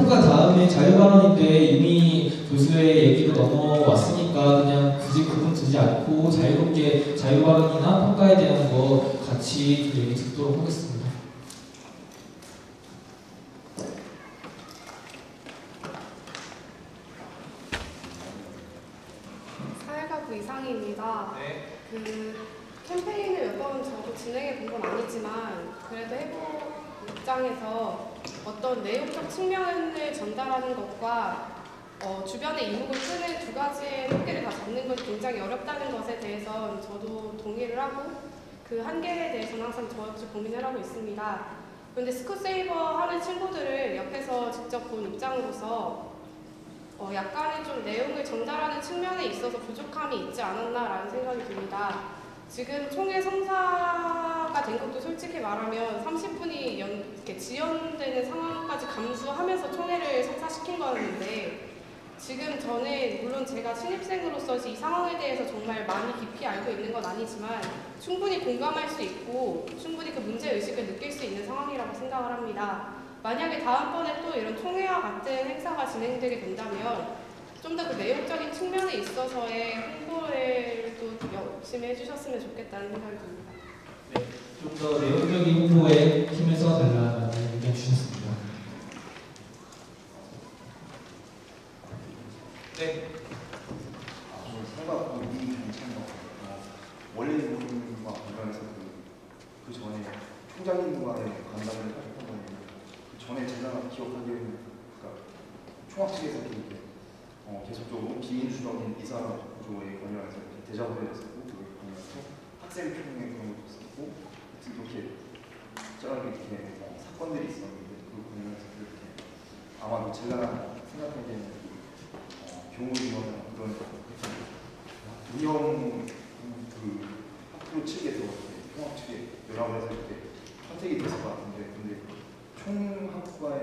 평가 다음에 자유발언인데 이미 교수의 얘기로 넘어왔으니까 그냥 굳이 그분 두지 않고 자유롭게 자유발언이나 평가에 대한 거 같이 좀 얘기 듣도록 하겠습니다. 사회가부 이상희입니다. 네. 그 캠페인을 몇 번 저도 진행해 본 건 아니지만 그래도 해본 입장에서 어떤 내용적 측면을 전달하는 것과 주변의 이목을 끄는 두 가지의 한계를 다 잡는 건 굉장히 어렵다는 것에 대해서 저도 동의를 하고 그 한계에 대해서는 항상 저 역시 고민을 하고 있습니다. 그런데 스쿠세이버 하는 친구들을 옆에서 직접 본 입장으로서 약간의 좀 내용을 전달하는 측면에 있어서 부족함이 있지 않았나라는 생각이 듭니다. 지금 총회 성사가 된 것도 솔직히 말하면 30분이 이렇게 지연되는 상황까지 감수하면서 총회를 성사시킨 거였는데 지금 저는 물론 제가 신입생으로서 이 상황에 대해서 정말 많이 깊이 알고 있는 건 아니지만 충분히 공감할 수 있고 충분히 그 문제의식을 느낄 수 있는 상황이라고 생각을 합니다. 만약에 다음번에 또 이런 총회와 같은 행사가 진행되게 된다면 좀 더 그 내용적인 측면에 있어서의 홍보를 또 열심히 해주셨으면 좋겠다는 생각이 듭니다. 네, 좀 더 내용적인 홍보에 힘을 써달라는 의견 주셨습니다. 네. 저는 사회가부 이미 괜찮은 것 같아요. 원래 모임과 관련해서 그 전에 총장님과의 간담회를 하셨던 거예요. 그 전에 제가 기억하기에는 그러니까 총학 측에서 이렇게 계속적으로 비민주적인 이사 구조에 관련해서 대자보를 했었고 그걸 관련해서 학생 총회 그런 것도 있었고 이렇게 쩌라게 이렇게 사건들이 있었는데 그걸 관련해서 이렇게 아마 제가 생각하기에는 교무위원회나 그런 운영 그 학교 측에서 통합 측에 연합해서 이렇게 선택이 됐을 것 같은데 근데 총장님과의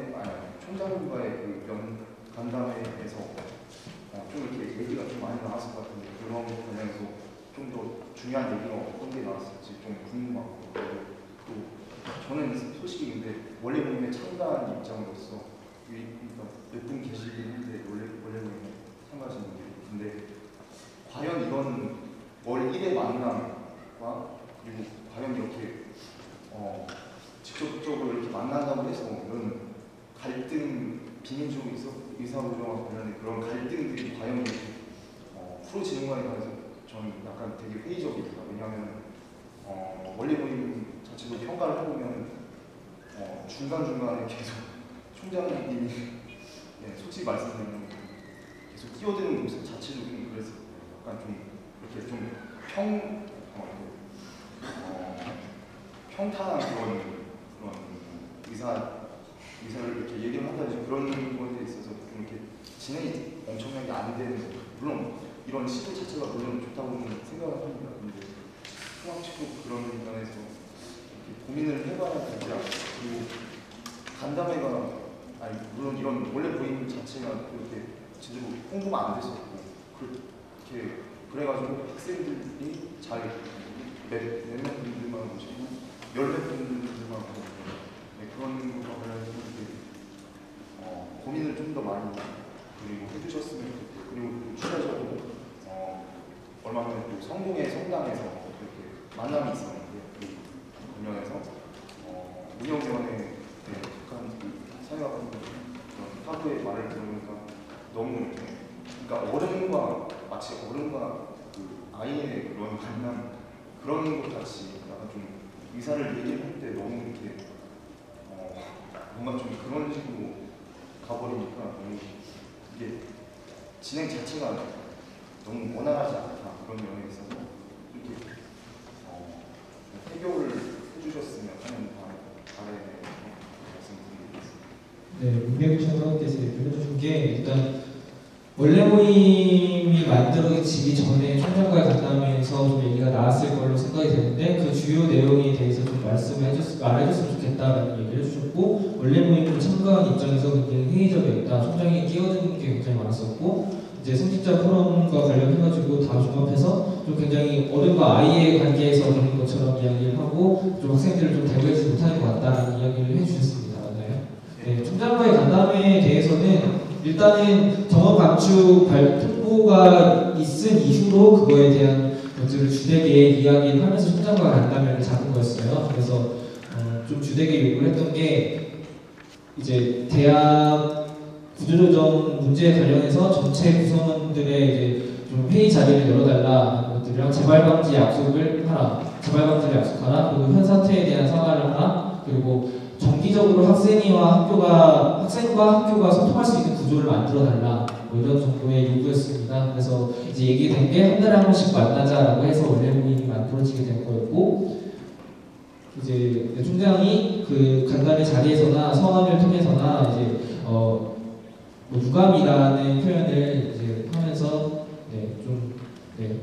그 간담회에서 좀 이렇게 얘기가 좀 많이 나왔을 것 같은데 그런 관련해서 좀 더 중요한 얘기가 어떤 게 나왔을지 좀 궁금하고 또 저는 솔직히 근데 원래 모임에 참가한 입장으로서 그러니까 몇 분 계시긴 한데 원래 모임에 참가하시는 분들이 근데 과연 이건 월 1회 만남과 그리고 과연 이렇게 직접적으로 이렇게 만난다고 해서 이런 갈등 비민주 의사구조와 관련된 그런 갈등들이 과연 이렇게 풀어지는 거에 관해서 저는 약간 되게 회의적입니다. 왜냐하면 원래 모임 자체도 평가를 해보면 중간중간에 계속 총장님이 솔직히 말씀드리면 계속 끼어드는 모습 자체도 좀 그랬어요. 약간 좀 이렇게 좀 평탄한 그런 의사를 이렇게 얘기를 한다든지 그런 것에 있어서 좀 이렇게 진행이 엄청나게 안 되는 거죠. 물론 이런 시도 자체가 물론 좋다고는 생각을 합니다. 근데 통합 측도 그런 면에서 고민을 해봐야 되지 않고 그리고 간담회가 물론 이런 원래 모임 자체가 그렇게 제대로 홍보가 안 됐었고 그렇게 그래가지고 학생들이 잘 몇몇 분들만 오시고 몇몇 분들만 오고 그런 것과 관련해서 고민을 좀 더 많이 그리고 해주셨으면 좋겠고 그리고 또 추가적으로 얼마 전에 또 성동의 성당에서 이렇게 만남이 있었는데 그 관련해서 운영위원회에 속한 사회학부 그런 학부의 말을 들으니까 너무 이렇게 그러니까 마치 어른과 그 아이의 그런 만남 그런 것 같이 약간 좀 의사를 얘기를 할 때 너무 이렇게 뭔가 좀 그런 식으로 가버리니까 너무 이게 진행 자체가 너무 원활하지 않다 그런 면에 있어서 이렇게 해결을 해주셨으면 하는 바람에 말씀드리겠습니다. 네, 문경천 사원께서 얘기를 해주신 게 일단 원래 모임이 만들어지기 전에 총장과의 간담회에서 좀 얘기가 나왔을 걸로 생각이 되는데 그 주요 내용에 대해서 좀 말해줬으면 좋겠다라는 얘기를 해주셨고 원래 모임으로 참가한 입장에서 굉장히 회의적이었다. 총장이 끼어드는 게 굉장히 많았었고 이제 성직자 포럼과 관련해가지고 다 종합해서 좀 굉장히 어른과 아이의 관계에서 그런 것처럼 이야기를 하고 좀 학생들을 좀 대우해주지 못하는 것 같다는 이야기를 해주셨습니다. 맞나요? 네, 네, 총장과의 간담회에 대해서는 일단은 정원 감축 통보가 있은 이후로 그거에 대한 것들을 주되게 이야기를 하면서 총장과 간담회를 잡은 거였어요. 그래서 좀 주되게 요구를 했던 게 이제 대학 구조조정 문제에 관련해서 전체 구성원들의 이제 좀 회의 자리를 열어달라는 것들이랑 재발 방지 약속을 하라, 재발 방지를 약속하라, 그리고 현 사태에 대한 사과를 하라, 그리고 정기적으로 학생과 학교가 소통할 수 있는 구조를 만들어 달라, 뭐 이런 정도의 요구였습니다. 그래서 이제 얘기된 게 한 달에 한 번씩 만나자라고 해서 원래 모임이 만들어지게 된 거였고, 이제 총장이 그 간담회 자리에서나 서한을 통해서나 이제 뭐 유감이라는 표현을 이제 하면서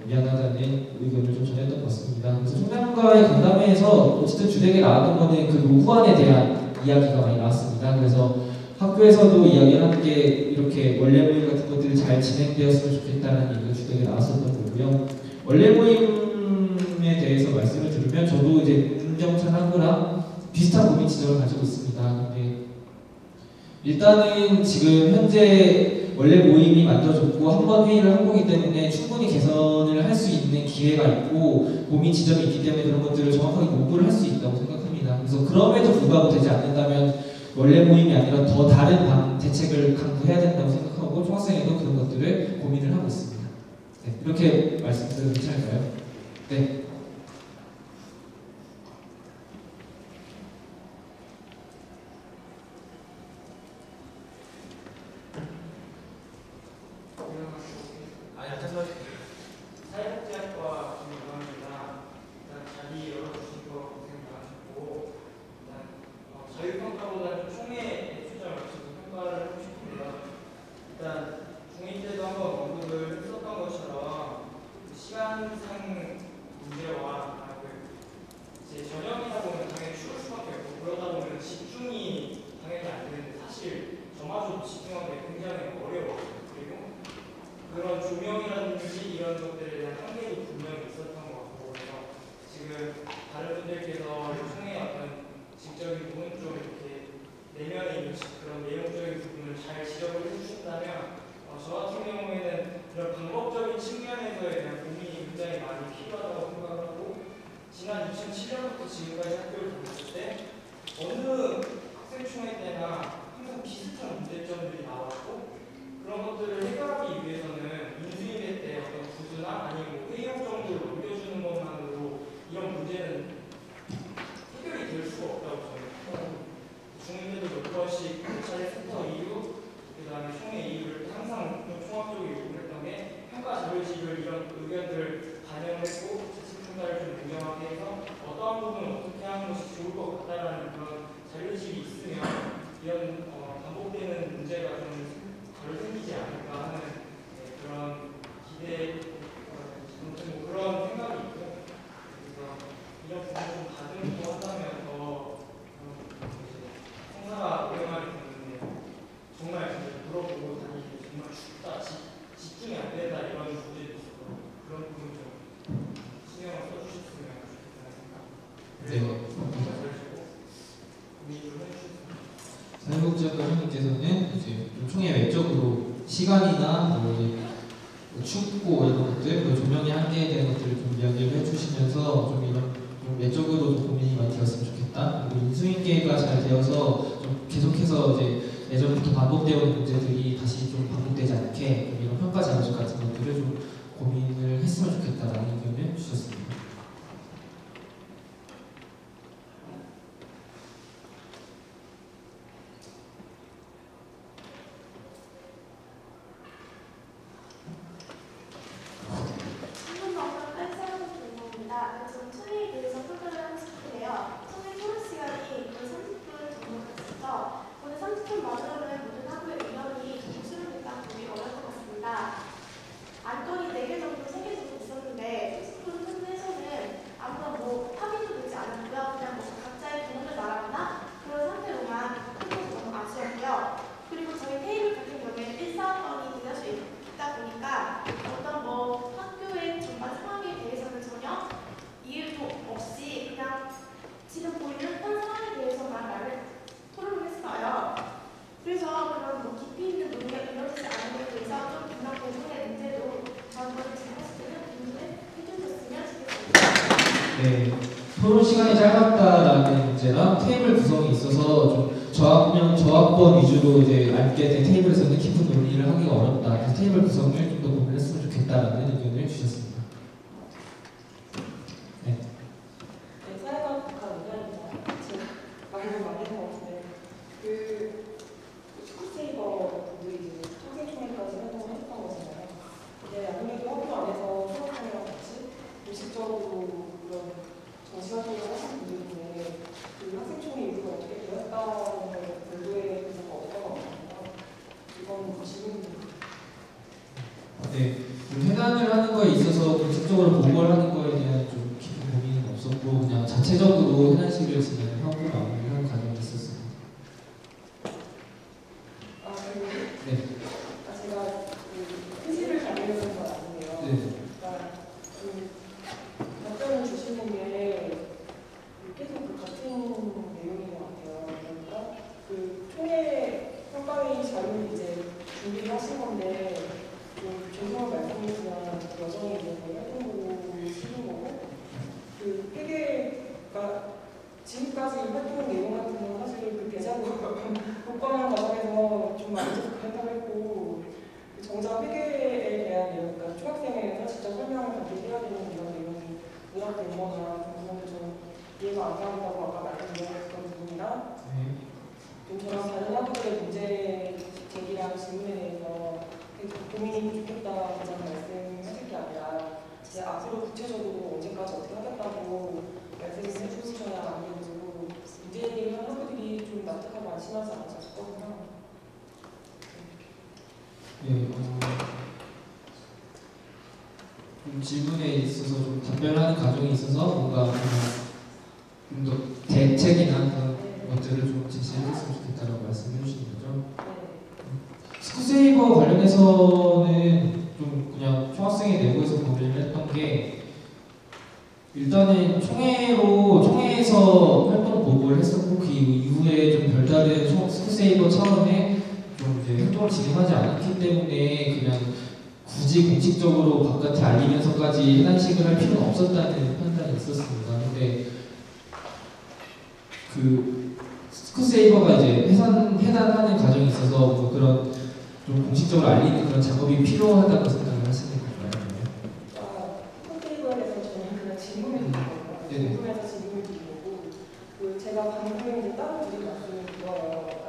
미안하다는 의견을 좀 전했던 것 같습니다. 그래서 총장과의 간담회에서 어쨌든 주되게 나왔던 거는 그 노후안에 대한 이야기가 많이 나왔습니다. 그래서 학교에서도 이야기하는 게 이렇게 원래 모임 같은 것들이 잘 진행되었으면 좋겠다는 얘기가 주되게 나왔었던 거고요. 원래 모임에 대해서 말씀을 드리면 저도 이제 문정찬 학교랑 비슷한 고민 지점을 가지고 있습니다. 근데 일단은 지금 현재 원래 모임이 만들어졌고 한 번 회의를 한 거기 때문에 충분히 개선을 할 수 있는 기회가 있고 고민 지점이 있기 때문에 그런 것들을 정확하게 요구를 할 수 있다고 생각합니다. 그래서 그럼에도 불구하고 되지 않는다면 원래 모임이 아니라 더 다른 대책을 강구해야 된다고 생각하고 총학생회도 그런 것들을 고민을 하고 있습니다. 네, 이렇게 말씀드려도 괜찮을까요? 네. 사회복지학과 김유광입니다. 일단 자리 열어주신 거 고생 많으셨고, 일단 자유평가보다는 총회에 초점을 맞춰서 평가를 하고 싶은데요. 일단 중2 때도 한번 언급을 했었던 것처럼 시간상 문제와 이제 저녁이다 보면 당연히 추울 수밖에 없고 그러다 보면 집중이 당연히 안 되는데 사실 저마저도 집중하기 굉장히 어려워요. 그리고 그런 조명이라든지 이런 것들에 대한 한계도 분명히 있었던 것 같고, 그래서 지금 다른 분들께서 총회 어떤 직접인 부분 좀 이렇게 내면에 있는 그런 내용적인 부분을 잘 지적을 해주신다면 저 같은 경우에는 그런 방법적인 측면에서에 대한 고민이 굉장히 많이 필요하다고 생각을 하고, 지난 2007년부터 지금까지 학교를 다녔을 때 어느 학생총회 때나 항상 비슷한 문제점들이 나왔고, 그런 것들을 해결하기 위해서는 인수인계 때 어떤 구조나 아니면 회의록 정도를 넘겨주는 것만으로 이런 문제는 해결이 될 수가 없다고 저는 생각합니다. 중2 때도 몇 번씩 차례 센터 이후, 그 다음에 총회 이후를 항상 총학적으로 요구를 했던 게 평가 자료집을 이런 의견들을 반영을 했고 자치평가를 좀 공정하게 해서 어떠한 부분을 어떻게 하는 것이 좋을 것 같다라는 그런 자료집이 있으면 이런 반복되는 문제가 좀 덜 생기지 않을까 하는 그런 기대, 뭐 그런 생각이 있고, 그래서 이런 부분을 좀 다듬고 한다면 더 성사가 오랜만에 듣는데 정말 진짜 물어보고 다니기 정말 춥다, 집중이 안 된다 이런 문제도 있어서 그런 부분 좀 신경을 써주셨으면 좋겠다는 생각. 그래서 잘해주고 고민 좀 해주셨으면. 사회복지학과 선생님께서는 이제 좀 총회 외적으로 시간이나 뭐 이제 춥고 이런 것들, 그 조명의 한계에 대한 것들을 좀 이야기를 해주시면서 좀 이런 좀 외적으로 좀 고민이 많이 되었으면 좋겠다. 그리고 인수인계가 잘 되어서 좀 계속해서 이제 예전부터 반복되어 온 문제들이 다시 좀 반복되지 않게 이런 평가 자료집 같은 것들을 좀 고민을 했으면 좋겠다라는 의견을 주셨습니다. 안건이 4개 정도, 3개 정도 있었는데 30분 선에서는 깊이 있는 논의가 이루어지지 않은 것에 대해서 좀 분명 공부의 문제도 다음번에 진행하시면 공부를 해주셨으면 좋겠습니다. 네, 토론 시간이 짧았다라는 문제랑 테이블 구성이 있어서 좀 저학번 위주로 이제 앉게 된 테이블에서는 깊은 논의를 하기가 어렵다. 그래서 테이블 구성을 좀 더 고민을 했으면 좋겠다라는 의견을 주셨습니다. 네. 네, 사회과학 의견입니다. 지금 말을 많이 한 것 같은데 그 스쿠세이버 분들이 이제 학생총회까지 활동을 했던 거잖아요. 근데 아무래도 학교 안에서 수업생이랑 같이 공식적으로 그런 정치 활동을 하신 분들인데 그 학생총회 이후가 어떻게 되었다는 별도의 의사가 없다고 하거든요. 이건 질문입니다. 네, 회담을 하는 거에 있어서 공식적으로 보고를 하는 거에 대한 좀 깊은 고민은 없었고 그냥 자체적으로 회담식을 진행하고 마무리하는 과정이 있었습니다. 네. 제가 그 회지를 가려는 건 아니에요. 네. 그러니까 답변을 주시는 게 계속 그 같은 내용인 것 같아요. 그러니까 그 총회 평가회의 자료를 이제 준비를 하신 건데 죄송한 말씀이지만 여전히 이제 활동보고를 쓰는 거고 그 회계가 지금까지 활동 내용 같은 건 사실 그 대자보 복권하는 과정에서 좀 많이 접근했다고 했고 정작 회계에 대한 내용, 그러니까 초학생에서 직접 설명을 반드시 해야 되는 이런 내용이 누락된 거나 그런 부분을 좀 이해가 안 가는다고 아까 말씀드렸던 부분이나 좀 저랑 다른 학부들의 문제 제기랑 질문에 대해서 고민이 부족했다 그냥 말씀하실 게 아니라 이제 앞으로 구체적으로 언제까지 어떻게 하겠다고 말씀을 해주셔야 아니고 문제 제기를 하는 학부들이 좀 납득하고 안심하지 않을까 싶거든요. 네, 좀 질문에 있어서 좀 답변하는 과정이 있어서 뭔가 좀 더 대책이나 그런 것들을 좀 제시했으면 좋겠다고 말씀해 주시는 거죠. 스쿠세이버 관련해서는 좀 그냥 총학생회 내부에서 고민을 했던 게 일단은 총회에서 활동 보고를 했었고 그 이후에 좀 별다른 스쿠세이버 차원의 좀 이제 활동을 진행하지 않았기 때문에 그냥 굳이 공식적으로 바깥에 알리면서까지 회단식을 할 필요는 없었다는 판단이 있었습니다. 근데 그 스쿠세이버가 이제 해단하는 과정이 있어서 뭐 그런 좀 공식적으로 알리는 그런 작업이 필요하다고 생각을 하시는 건가요? 스쿠세이버에 대해서 저는 그냥 질문을 드린 거예요. 궁금해서 질문을 드린 거고 그 제가 방금 이제 다른 분들이 말씀을 드려요. 그러니까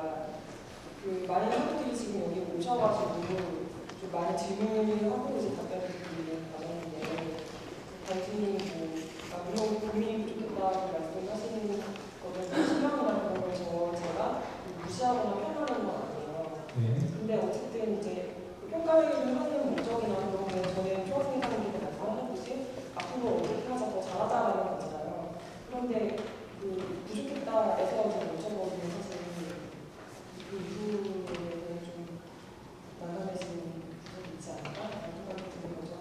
그 많은 학부들이 지금 여기 오셔가지고 좀 많은 질문을 하고 이제 답변을 드리는 과정인데 단순히 뭐 물론 고민이 부족했다고 말씀하시는 거는 신경이나 그런 걸 제가 무시하거나 편하는 건 아니에요. 근데 어쨌든 이제 그 평가회의를 하는 목적이나 그런 게 저는 초학생 사람들이 말씀하셨듯이 앞으로 어떻게 하자 더 잘하자라는 거잖아요. 그런데 그 부족했다 해서 좀 여쭤보는 사실 그 이후에 좀 나가내시는 부분이 있지 않을까? 라는 생각이 드는 거죠.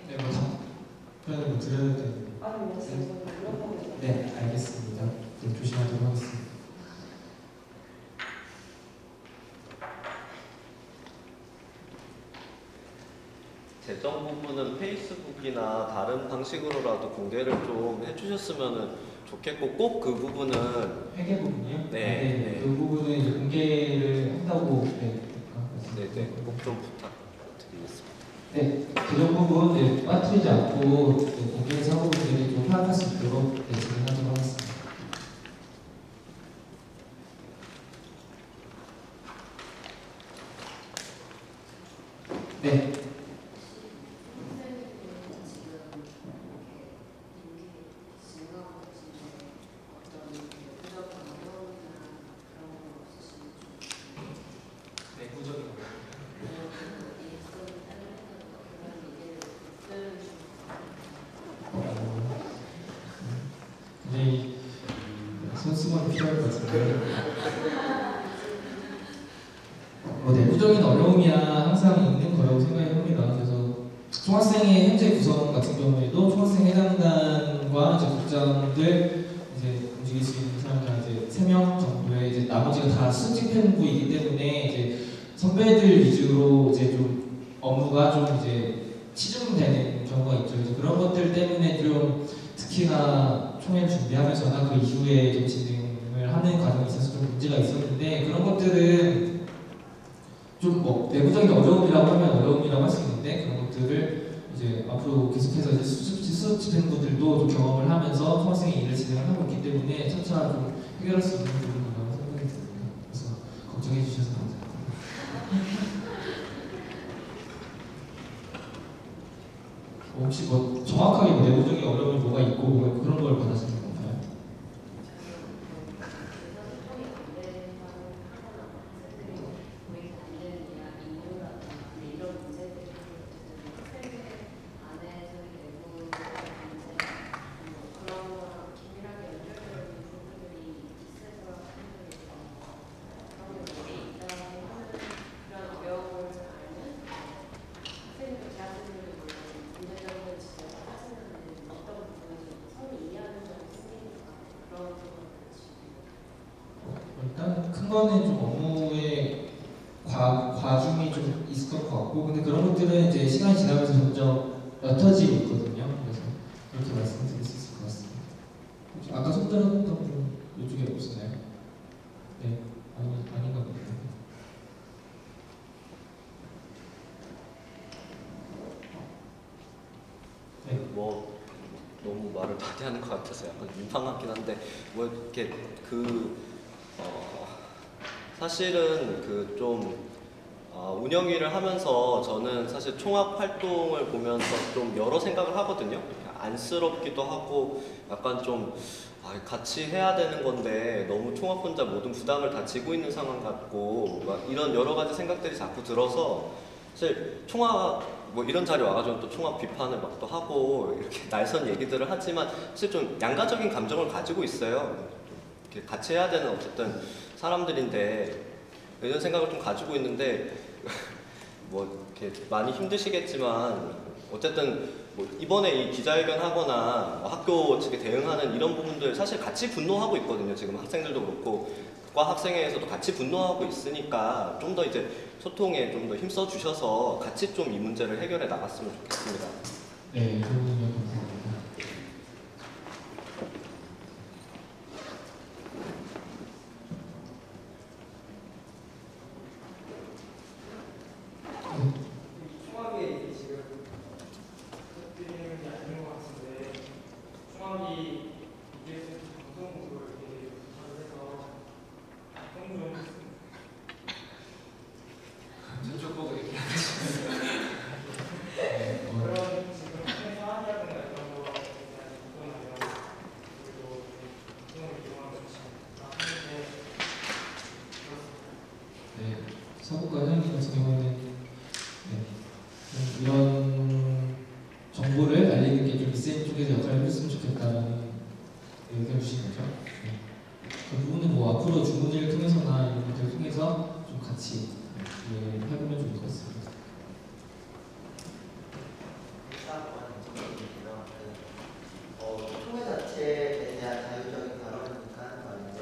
네, 뭐 답변을 뭐 드려야 되는. 아니, 저는 물어보는 네, 알겠습니다. 좀 조심하도록 하겠습니다. 재정 부분은 페이스북이나 다른 방식으로라도 공개를 좀 해주셨으면 좋겠고 꼭 그 부분은 회계 부분이요? 네. 그 부분은 이제 공개를 한다고 꼭 좀 부탁드리겠습니다. 네, 재정 부분 빠뜨리지 않고 공개 사고분들이 좀 파악할 수 있도록 진행하도록 하겠습니다. 네. 굉장히 손수건이 필요할 것 같은데 내부적인 어려움이야 항상 있는 거라고 생각을 합니다. 그래서 총학생회 현재 구성 같은 경우에도 총학생 회장단과 이제 국장들 이제 움직일 수 있는 사람들 이제 3명 나머지가 다 수직 편부이기 때문에 이제 선배들 위주로 이제 좀 업무가 좀 이제 치중되는 경우가 있죠. 그래서 그런 것들 때문에 좀 특히나 총회를 준비하면서나 그 이후에 좀 진행을 하는 과정에 있어서 좀 문제가 있었는데 그런 것들은 좀 뭐 내부적인 어려움이라고 하면 어려움이라고 할 수 있는데 그런 것들을 이제 앞으로 계속해서 이제 수습집행부들도 좀 경험을 하면서 총학생회 일을 진행을 하고 있기 때문에 차차 좀 해결할 수 있는 부분이라고 생각이 듭니다. 그래서 걱정해 주셔서 감사합니다. 혹시 뭐 정확하게 뭐 내부적인 어려움이 뭐가 있고 뭐 그런 걸 받아시는 건가요? 일단 큰 거는 좀 업무의 과중이 좀 있을 것 같고 근데 그런 것들은 이제 시간이 지나면서 점점 옅어지고 있거든요. 그래서 그렇게 말씀드릴 수 있을 것 같습니다. 혹시 아까 손 들었던 분 이쪽에 없으나요? 네, 아닌가 보네요. 네. 뭐 너무 말을 많이 하는 것 같아서 약간 민망하긴 한데 뭐 이렇게 사실은 그 좀 운영위를 하면서 저는 사실 총학 활동을 보면서 좀 여러 생각을 하거든요. 안쓰럽기도 하고 약간 좀 같이 해야 되는 건데 너무 총학 혼자 모든 부담을 다 지고 있는 상황 같고 막 이런 여러 가지 생각들이 자꾸 들어서 사실 총학 뭐 이런 자리 와가지고 또 총학 비판을 막 또 하고 이렇게 날선 얘기들을 하지만 사실 좀 양가적인 감정을 가지고 있어요. 좀 이렇게 같이 해야 되는 어쨌든 사람들인데 이런 생각을 좀 가지고 있는데 뭐 이렇게 많이 힘드시겠지만 어쨌든 뭐 이번에 이 기자회견 하거나 뭐 학교 측에 대응하는 이런 부분들 사실 같이 분노하고 있거든요. 지금 학생들도 그렇고 과 학생회에서도 같이 분노하고 있으니까 좀 더 이제 소통에 좀 더 힘써 주셔서 같이 좀 이 문제를 해결해 나갔으면 좋겠습니다. 네, 좋은 의견 감사합니다. 총학에 이게 지금 드리는 게 아닌 것 같은데 총학이 이게 방송국을 이렇게 부탁을 해서 방송 저쪽 보고 얘기하시면 그런 지금 사안이라든가 이런 거에 대한 접근하면 그리고 방송을 이용하는 하는데 네, 사국과 회장님 같은 경우에는 이런 정보를 알리는 게 좀 이쌤 쪽에서 역할을 해줬으면 좋겠다는 의견을 주신 거죠. 네. 그 부분은 뭐 앞으로 주문을 통해서나 이런 것들을 통해서 좀 같이 해보면 좋을 것 같습니다. 총회 자체에 대한 자율적인 발언이니까 말인데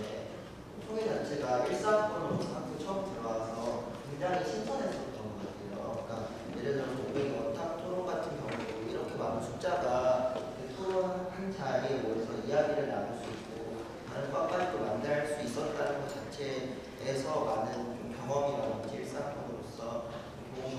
총회 자체가 일사건으로 학교 처음 들어와서 굉장히 신선했었던 것 같아요. 그러니까 예를 들어서 500의 원탁 토론 같은 경우도 이렇게 많은 숫자가 토론한 자리에 모여서 이야기를 나눌 수 있고 다른 과까지도 만날 수 있었다는 것 자체에서 많은 좀 경험이라든지 일사건으로서 좋은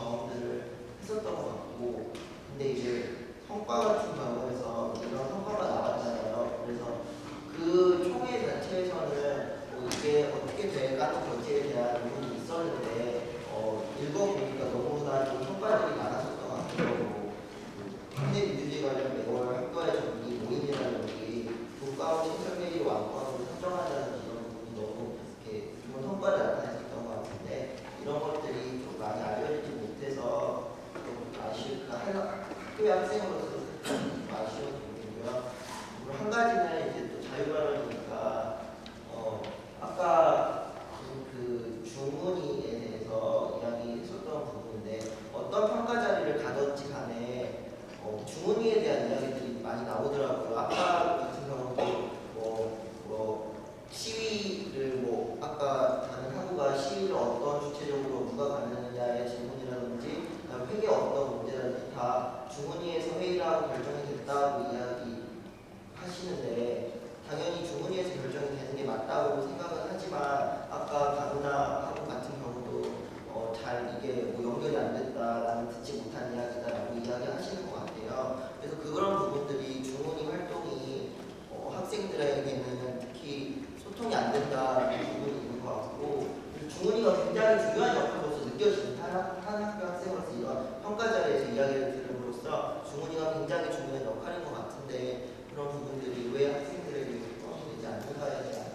소통이 안 된다는 부분이 있는 것 같고, 중훈이가 굉장히 중요한 역할로서 느껴지는 한 학교 학생으로서 이런 평가 자리에서 이야기를 들음으로써 중훈이가 굉장히 중요한 역할인 것 같은데, 그런 부분들이 왜 학생들에게 포함되지 않는가에 대한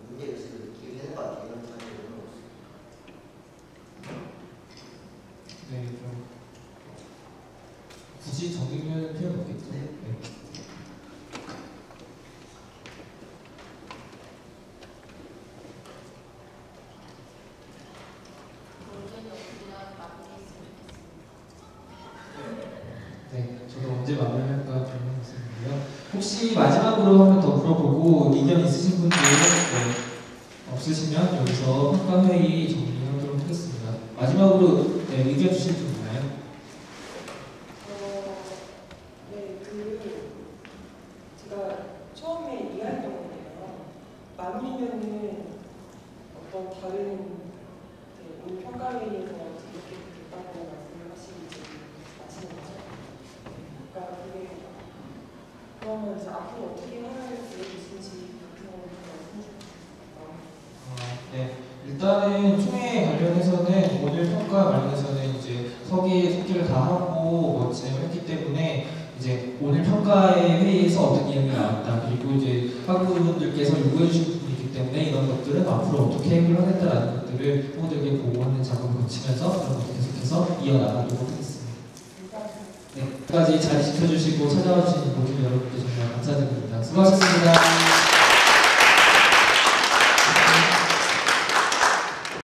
문제의식을 느끼게 되는 것 같아요. 이런 생각이 드는 것 같습니다. 네, 좀 굳이 정리할 필요는 없겠죠. 네. 네, 저도 언제 마무리할까 고민했었는데요. 혹시 마지막으로 한 번 더 물어보고 의견 있으신 분들 없으시면 여기서 평가회의 정리하도록 하겠습니다. 마지막으로 의견 주실 분 있나요? 네, 제가 처음에 이해했던 건데요. 만미면은 어떤 다른 오늘 평가회의에서 이렇게 됐다고 말씀을 하시는 거죠? 그러니까 그게 그러면 이제 앞으로 어떻게 할 계획이신지 같은 거 말씀해 주세요. 네, 일단은 총회 관련해서는 오늘 평가 관련해서는 이제 서기를 다 하고 진행을 했기 때문에 이제 오늘 평가의 회의에서 어떤 이야기가 나왔다, 그리고 이제 학부분들께서 요구해 주신 부분이 있기 때문에 이런 것들은 앞으로 어떻게 해결하겠다라는 것들을 학부모들에게 보고하는 작업을 거치면서 그런 것들 계속해서 이어나가도록 하겠습니다. 네, 끝까지 잘 지켜주시고 찾아와 주신 모든 여러분께 정말 감사드립니다. 수고하셨습니다.